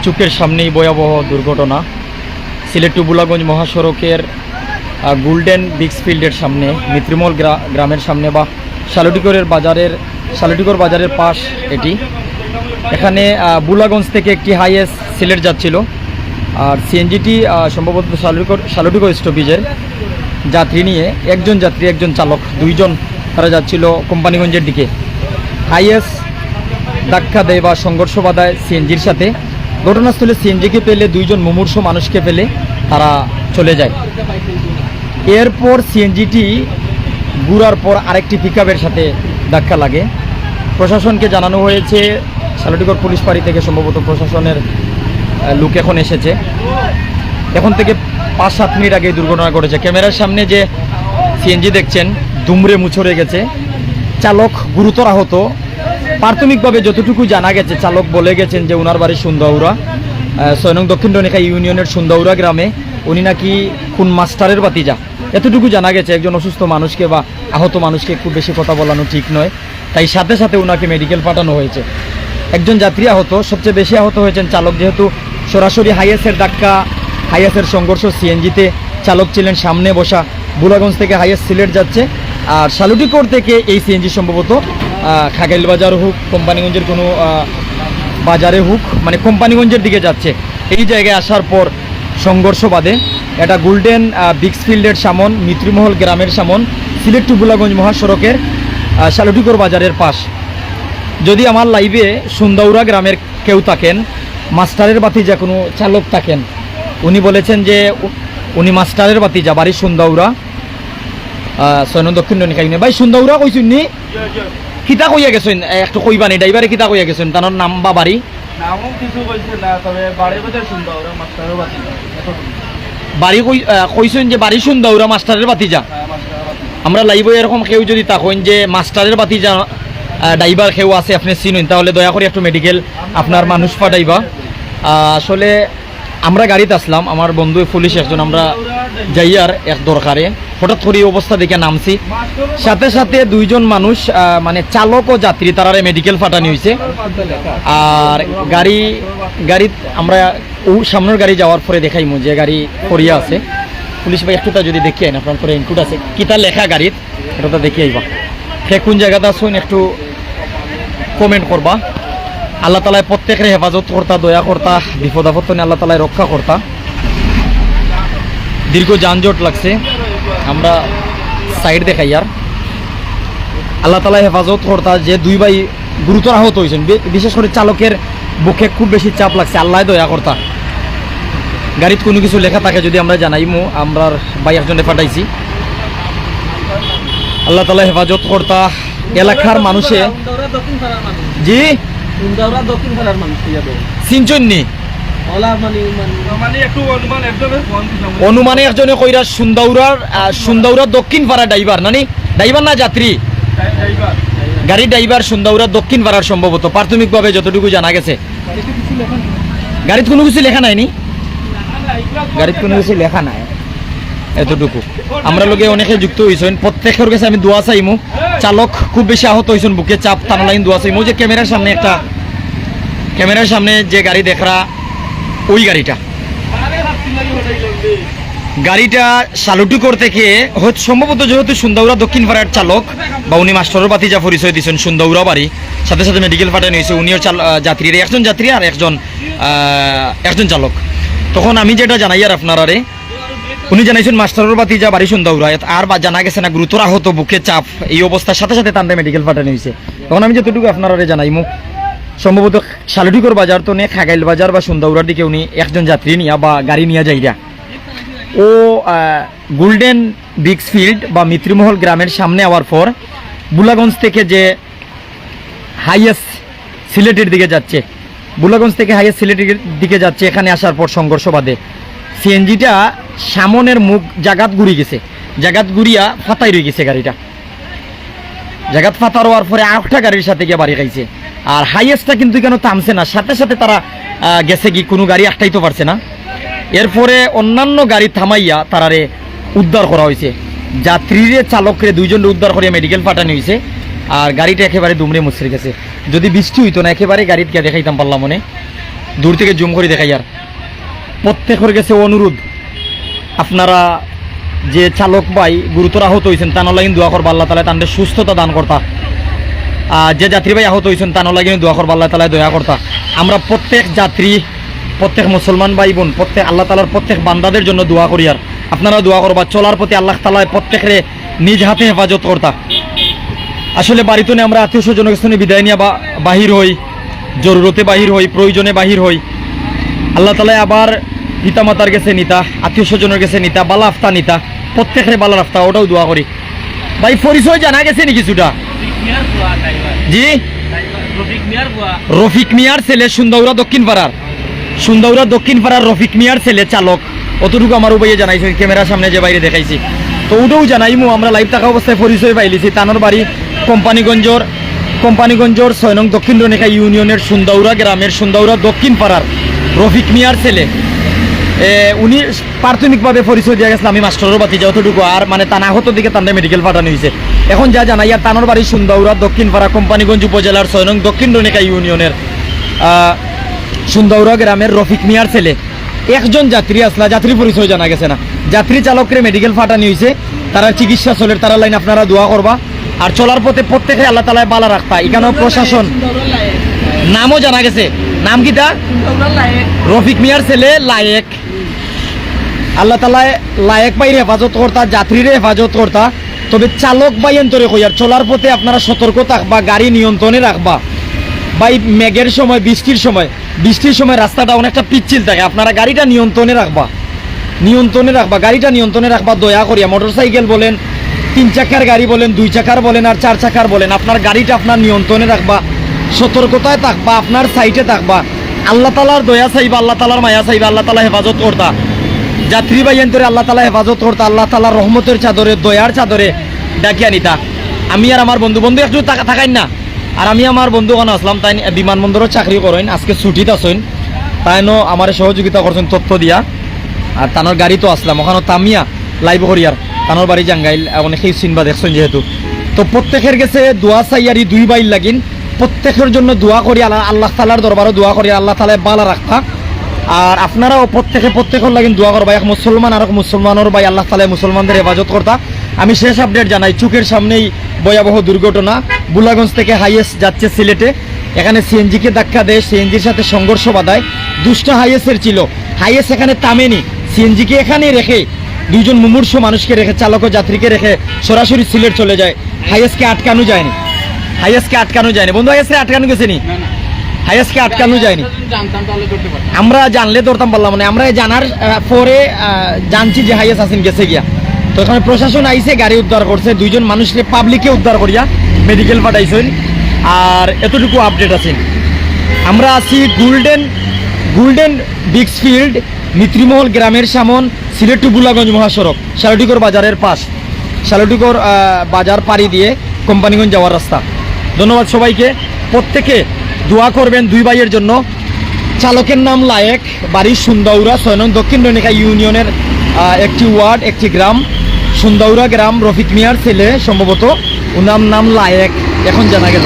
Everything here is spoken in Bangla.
চোখের সামনেই ভয়াবহ দুর্ঘটনা। সিলেট টু বুলাগঞ্জ মহাসড়কের গোল্ডেন বিক্স ফিল্ডের সামনে, মিত্রিমল গ্রামের সামনে বা শালুটিকর বাজারের পাশ এটি। এখানে বুলাগঞ্জ থেকে একটি হাইএস সিলেট যাচ্ছিল, আর সিএনজিটি সম্ভবত শালুটিকর স্টপেজের যাত্রী নিয়ে, একজন যাত্রী একজন চালক দুইজন তারা যাচ্ছিল কোম্পানিগঞ্জের দিকে। হাইএস ধাক্কা দেয় বা সংঘর্ষ বাধায় সিএনজির সাথে। ঘটনাস্থলে সিএনজিকে পেলে দুইজন মুমূর্ষ মানুষকে পেলে তারা চলে যায়। এরপর সিএনজিটি ঘুরার পর আরেকটি পিকআপের সাথে ধাক্কা লাগে। প্রশাসনকে জানানো হয়েছে, শালুটিকর পুলিশ ফাঁড়ি থেকে সম্ভবত প্রশাসনের লোক এখন এসেছে। এখন থেকে 5-7 মিনিট আগে দুর্ঘটনা ঘটেছে। ক্যামেরার সামনে যে সিএনজি দেখছেন দুমড়ে মুচড়ে গেছে, চালক গুরুতর আহত। প্রাথমিকভাবে যতটুকু জানা গেছে, চালক বলে গেছেন যে ওনার বাড়ি সুন্দৌরা, 6 নং দক্ষিণ ডনিকা ইউনিয়নের সুন্দৌরা গ্রামে। উনি নাকি খুন মাস্টারের বাতিজা, এতটুকু জানা গেছে। একজন অসুস্থ মানুষকে বা আহত মানুষকে খুব বেশি কথা বলানো ঠিক নয়, তাই সাথে সাথে ওনাকে মেডিকেল পাঠানো হয়েছে। একজন যাত্রী আহত, সবচেয়ে বেশি আহত হয়েছেন চালক, যেহেতু সরাসরি হাইএসের ধাক্কা, হাইএসের সংঘর্ষ সিএনজিতে। চালক ছিলেন সামনে বসা। বুলাগঞ্জ থেকে হাইএস সিলেট যাচ্ছে, আর শালুটিকর থেকে এই সিএনজি সম্ভবত খাগাইল বাজার হোক, কোম্পানিগঞ্জের কোনো বাজারে হোক, মানে কোম্পানিগঞ্জের দিকে যাচ্ছে। এই জায়গায় আসার পর সংঘর্ষ বাধে। এটা গোল্ডেন বিক্স ফিল্ডের সামন, মিত্রিমহল গ্রামের সামন, সিলেট টু বুলাগঞ্জ মহাসড়কের শালুটিকর বাজারের পাশ। যদি আমার লাইভে সুন্দৌরা গ্রামের কেউ থাকেন, মাস্টারের বাতিজা কোনো চালক থাকেন, উনি বলেছেন যে উনি মাস্টারের বাতিজা, বাড়ি সুন্দৌরা, 6 নং দক্ষিণ ডনিকা ইউনিয়ন। ভাই সুন্দৌরা কইছেন নি? কিতা কইয়া গেছেন একটু কইবা নি? ড্রাইভারে কিতা কইয়া গেছেন? তার নাম বা বাড়ি? নামও কিছু কইছে না, তবে বাড়ি বোধহয় সুন্দৌরা, মাস্টারের বাতিজা। বাড়ি কইছেন যে বাড়ি সুন্দৌরা, মাস্টারের বাতিজা। আমরা লাইভে এরকম কেউ যদি থাকেন যে মাস্টারের বাতিজা ড্রাইভার কেউ আছে আপনি চিনুন, তাহলে দয়া করে একটু মেডিকেল আপনার মানুষ পাঠাইবা। আসলে আমরা গাড়িতে আসলাম, আমার বন্ধু পুলিশ একজন, আমরা যাইয়ার এক দরকারে হঠাৎ করে অবস্থা দেখে নামছি। সাথে সাথে দুইজন মানুষ, মানে চালক ও যাত্রী, তারারে মেডিকেল পাঠানো হয়েছে। আর গাড়ি আমরা সামনের গাড়ি যাওয়ার পরে দেখাইমু যে গাড়ি করিয়া আছে। পুলিশ ভাই একটুটা যদি দেখি আইন, আপনার পরে ইনপুট আছে কিতা লেখা গাড়ির, এটা দেখি আইবা। সে কোন জায়গাতে আসুন একটু কমেন্ট করবা। আল্লাহ তালায় প্রত্যেকের হেফাজত করতা, দয়া করতা, বিপদ আপদ আল্লাহ তালায় রক্ষা করতা। দীর্ঘ যানজট লাগছে, আমরা সাইড দেখাই। আর আল্লাহ তালায় হেফাজত করতা। যে দুই ভাই গুরুতর আহত হয়েছেন, বিশেষ করে চালকের বুকে খুব বেশি চাপ লাগছে, আল্লাহ দয়া করতা। গাড়িতে কোনো কিছু লেখা থাকে যদি আমরা জানাইমু, আমরা ভাই একজনে পাঠাইছি। আল্লাহ তালা হেফাজত করতা। এলাকার মানুষে জি চিনচন্নি অনুমানে একজনে কইরা সুন্দৌরা দক্ষিণ পাড়া ড্রাইভার, নানি ড্রাইভার না যাত্রী, গাড়ির ড্রাইভার সুন্দৌরা দক্ষিণ পাড়ার সম্ভবত, প্রাথমিকভাবে যতটুকু জানা গেছে। গাড়িতে কোনো কিছু লেখা নাইনি, গাড়িতে কোনো কিছু লেখা নাই, এতটুকু। আমরা লোকে অনেকে যুক্ত হয়েছেন, প্রত্যেকের কাছে আমি দোয়া চাইমু। চালক খুব বেশি আহত হয়েছেন, বুকে চাপ, টানা লাইন দোয়া চাইমু। যে ক্যামেরার সামনে যে গাড়ি দেখরা, ওই গাড়িটা শালুটিকর থেকে হয়তো সম্ভবত, যেহেতু সুন্দৌরা দক্ষিণ পাড়ার চালক বা উনি মাস্টারের বাতিজা পরিচয় দিয়েছেন, সুন্দৌরা বাড়ি, সাথে সাথে মেডিকেল পাঠানো হয়েছে। উনিও যাত্রীর একজন যাত্রী আর একজন চালক। তখন আমি যেটা জানাই আর আপনারারে, উনি জানাইছেন মাস্টারের বাতিজা, বাড়ি সুন্দৌরা। আর জানা গেছে না গুরুতর আহত, বুকে চাপ, এই অবস্থার সাথে সাথে তান্ডে মেডিকেল পাঠানো হয়েছে। তখন আমি যতটুকু আপনারারে জানাইমু, সম্ভবত শালুটিকর বাজার তো নিয়ে খাগাইল বাজার বা সুন্দৌরার দিকে উনি একজন যাত্রী নিয়া বা গাড়ি নিয়ে যাইরা ও গোল্ডেন বিক্স ফিল্ড বা মিত্রিমহল গ্রামের সামনে আওয়ার পর বুলাগঞ্জ থেকে যে হাইয়েস সিলেটের দিকে যাচ্ছে, বুলাগঞ্জ থেকে হাইয়েস সিলেটের দিকে যাচ্ছে, এখানে আসার পর সংঘর্ষ বাধে। সিএনজিটা সামনের মুখ জাগাত ঘুরি গেছে, জাগাত ঘুরিয়া ফাতাই রয়ে গেছে গাড়িটা। জাগাত ফাতার হওয়ার পরে আরেকটা গাড়ির সাথে গিয়ে বাড়ি খাইছে। আর হাইয়েস্টটা কিন্তু কেন থামছে না, সাথে সাথে তারা গেছে কি, কোনো গাড়ি আটকাইতে পারছে না। এরপরে অন্যান্য গাড়ি থামাইয়া তারারে উদ্ধার করা হয়েছে। যাত্রীরে চালকরে দুইজনকে উদ্ধার করিয়া মেডিকেল পাঠানো হয়েছে। আর গাড়িটা একেবারে দুমড়ে মুচড়ে গেছে। যদি বৃষ্টি হইতো না, একেবারে গাড়িতে গিয়ে দেখাইতাম পারলাম মনে। দূর থেকে জুম করে দেখাই আর প্রত্যেকের কাছে অনুরোধ আপনারা যে চালক ভাই গুরুতর আহত হয়েছেন তার লাগিন দোয়া করবা আল্লাহ তালা তাদের সুস্থতা দান করতা যে যাত্রী ভাই আহত হয়েছেন তার লাগিন দোয়া করবা আল্লাহ তালা দয়া করতা আমরা প্রত্যেক যাত্রী প্রত্যেক মুসলমান ভাই বোন প্রত্যেক আল্লাহ তালার প্রত্যেক বান্দাদের জন্য দোয়া করি আর আপনারা দোয়া করবা চলার প্রতি আল্লাহ তালা প্রত্যেকের নিজ হাতে হেফাজত করতা আসলে বাড়িতে আমরা আত্মীয় স্বজনের কাছে বিদায় নিয়ে বাহির হই জরুরতে বাহির হই প্রয়োজনে বাহির হই আল্লাহ তালা আবার পিতামাতার কাছে নিতা আত্মীয় স্বজনের কাছে নিতা বালা আফতা নিতা প্রত্যেকের বালা আফতা ওটাও দোয়া করি ভাই পরিচয় জানা গেছে নি কিছুটা জি রফিক মিয়ার ছেলে সুন্দৌরা দক্ষিণ পাড়ার রফিক মিয়ার ছেলে চালক অতটুকু আমার উপায়ে জানাইছে ক্যামেরার সামনে যে বাইরে দেখাইছি তো ওটাও জানাইমু আমরা লাইভ থাকা অবস্থায় পরিচয় পাইলিছি তানোর বাড়ি কোম্পানিগঞ্জর 6 নং দক্ষিণ রনিকা ইউনিয়নের সুন্দৌরা গ্রামের সুন্দৌরা দক্ষিণ পাড়ার রফিক মিয়ার ছেলে উনি প্রাথমিকভাবে পরিচয় দিয়ে গেছিলাম আমি মাস্টারের বাতি যতটুকু আর মানে তা আহত দিকে তাদের মেডিকেল পাঠানো হয়েছে এখন যা জানাই আর তানোর বাড়ি সুন্দৌরা দক্ষিণ পাড়া কোম্পানিগঞ্জ উপজেলার 6 নং দক্ষিণ রনিকা ইউনিয়নের সুন্দৌরা গ্রামের রফিক মিয়ার ছেলে একজন যাত্রী আসলা যাত্রী পরিচয় জানা গেছে না যাত্রী চালকরে মেডিকেল পাঠানো হয়েছে তারা চিকিৎসা চলের তারা লাইন আপনারা দোয়া করবা আর চলার পথে প্রত্যেকে আল্লাহ তালায় বালা রাখতা এখানেও প্রশাসন নামও জানা গেছে নাম কিটা রফিক মিয়ার ছেলে লায়েক আল্লাহ তালায় লায়েক বাইরে হেফাজত করতা যাত্রীরে হেফাজত করতা তবে চালক বাই অন্তরে কই আর চলার পথে আপনারা সতর্ক থাকবা গাড়ি নিয়ন্ত্রণে রাখবা ভাই মেঘের সময় বৃষ্টির সময় রাস্তাটা অনেকটা পিচ্ছিল থাকে আপনারা গাড়িটা নিয়ন্ত্রণে রাখবা গাড়িটা নিয়ন্ত্রণে রাখবা দয়া করিয়া মোটরসাইকেল বলেন 3 চাকার গাড়ি বলেন 2 চাকার বলেন আর 4 চাকার বলেন আপনার গাড়িটা আপনার নিয়ন্ত্রণে রাখবা সতর্কতায় থাকবা আপনার সাইডে থাকবা আল্লাহ তালার দয়া চাইবা আল্লাহ তালার মায়া চাইবা আল্লাহ তালা হেফাজত করতা যাত্রী বাইন্তরে আল্লাহ তালা হেফাজত করতা আল্লাহ তালার রহমতের চাদরে দয়ার চাদরে ডাকিয়া নিতা আমি আর আমার বন্ধু একটু থাকাই না আর আমি আমার বন্ধু ওখানে আসলাম তাই বিমানবন্দরও চাকরি করেন আজকে ছুটিতে আসেন তাইনো আমার সহযোগিতা করছেন তথ্য দিয়া আর তানোর গাড়ি তো আসলাম ওখানে তামিয়া লাইভ করিয়ার তানোর বাড়ি জাঙ্গাইল অনেকেই চিনবা দেখছেন যেহেতু তো প্রত্যেকের কাছে দোয়া চাইয়ারি 2 বাইর লাগিন প্রত্যেকের জন্য দোয়া করি আল্লাহ তালার দরবারও দোয়া করি আল্লাহ তালায় বালা রাখতা আর আপনারাও প্রত্যেকের লাগিন দোয়া করবা এক মুসলমান আর এক মুসলমানের ভাই আল্লাহ তালায় মুসলমানদের হেফাজত করতা আমি শেষ আপডেট জানাই চোখের সামনেই ভয়াবহ দুর্ঘটনা বুলাগঞ্জ থেকে হাইয়েস্ট যাচ্ছে সিলেটে এখানে সিএনজিকে ধাক্কা দেয় সিএনজির সাথে সংঘর্ষ বাধায় দুষ্টা হাইয়েস্টের ছিল হাইয়েস্ট এখানে থামেনি সিএনজিকে এখানে রেখে 2 জন মুমূর্ষ মানুষকে রেখে চালক ও যাত্রীকে রেখে সরাসরি সিলেট চলে যায় হাইয়েস্টকে আটকানো যায়নি বন্ধু হাইয়েস্টকে আটকানো গেছে নি হাইয়েস্টকে আটকানো যায়নি আমরা জানলে ধরতাম বললাম মানে আমরা জানার পরে জানছি যে হাইয়েস্ট আসেন গেছে গিয়া তো এখানে প্রশাসন আইসে গাড়ি উদ্ধার করছে 2 জন মানুষকে পাবলিকে উদ্ধার করিয়া মেডিকেল পাঠাইছেন আর এতটুকু আপডেট আছে আমরা আছি গোল্ডেন বিক্সফিল্ড মিত্রিমহল গ্রামের সামন সিলেট টু বুলাগঞ্জ মহাসড়ক শালটিকর বাজারের পাশ শালটিকর বাজার পাড়ি দিয়ে কোম্পানিগঞ্জ যাওয়ার রাস্তা ধন্যবাদ সবাইকে প্রত্যেকে দোয়া করবেন 2 ভাইয়ের জন্য চালকের নাম লায়েক বাড়ি সুন্দৌরা 6 নং দক্ষিণ রনিকা ইউনিয়নের একটি ওয়ার্ড একটি গ্রাম সুন্দৌরা গ্রাম রফিক মিয়ার ছেলে সম্ভবত ওনার নাম লায়েক এখন জানা গেল